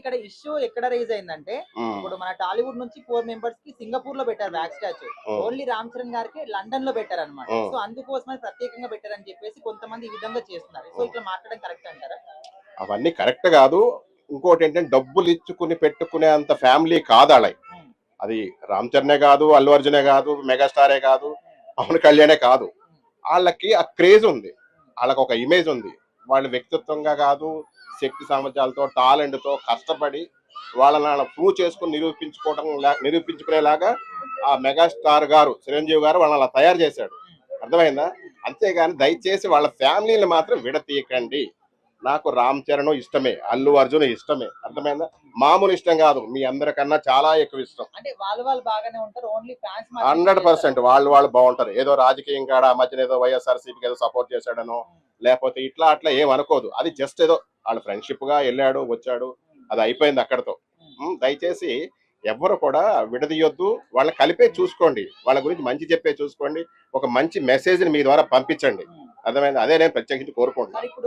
ఇక్కడ ఇష్యూ ఎక్కడ రైజ్ అయిందంటే, ఉమ్, ఇప్పుడు మన టాలీవుడ్ నుంచి 4 మెంబర్స్ కి సింగపూర్ లో పెట్టారు బ్యాక్ స్టాచ్యూ. ఉమ్, ఓన్లీ రామ్ చరణ్ గారికి లండన్ లో పెట్టారన్నమాట. ఉమ్, సో అందుకోసమని ప్రత్యేకంగా పెట్టారని చెప్పేసి కొంతమంది ఈ విధంగా చేస్తున్నారు. సో ఉమ్. ఇట్లా మాట్లాడడం కరెక్ట్ అంటారా? అవన్నీ కరెక్ట్ కాదు. ఇంకోటి ఏంటంటే డబ్బులు ఇచ్చుకుని పెట్టుకునే అంత ఫ్యామిలీ కాదు వాళ్ళవి. ఉమ్, అది రామ్ చరణే కాదు, అల్లు అర్జునే కాదు, మెగాస్టారే కాదు, పవన్ కళ్యాణే కాదు. వాళ్ళకి ఆ క్రేజ్ ఉంది, వాళ్ళకి ఒక ఇమేజ్ ఉంది. వాళ్ళు వ్యక్తిత్వంగా కాదు, శక్తి సామర్థ్యాలతో, టాలెంట్తో కష్టపడి వాళ్ళని ప్రూవ్ చేసుకుని నిరూపించుకునేలాగా ఆ మెగాస్టార్ గారు చిరంజీవి గారు వాళ్ళని అలా తయారు చేశాడు. అర్థమైందా? అంతేగాని దయచేసి వాళ్ళ ఫ్యామిలీని మాత్రం విడతీయకండి. నాకు రామ్ చరణ్ ఇష్టమే, అల్లు అర్జున్ ఇష్టమే. అర్థమైందా? మామూలు ఇష్టం కాదు, మీ అందరికన్నా చాలా ఎక్కువ ఇష్టం. అంటే వాళ్ళు బాగానే ఉంటారు. ఓన్లీ ఫ్యాన్స్ 100% వాళ్ళు బాగుంటారు. ఏదో రాజకీయం కాడ ఆ మధ్యన ఏదో వైఎస్ఆర్సీపీకి ఏదో సపోర్ట్ చేశాడనో, లేకపోతే ఇట్లా అట్లా ఏం అనుకోదు. అది జస్ట్ ఏదో వాళ్ళ ఫ్రెండ్షిప్ గా వెళ్ళాడు వచ్చాడు, అది అయిపోయింది అక్కడతో. దయచేసి ఎవరు కూడా విడదీయొద్దు, వాళ్ళని కలిపే చూసుకోండి, వాళ్ళ గురించి మంచి చెప్పే చూసుకోండి, ఒక మంచి మెసేజ్ ని మీ ద్వారా పంపించండి. అర్థమైంది? అదే నేను ప్రత్యేకించి కోరుకుంటున్నాను.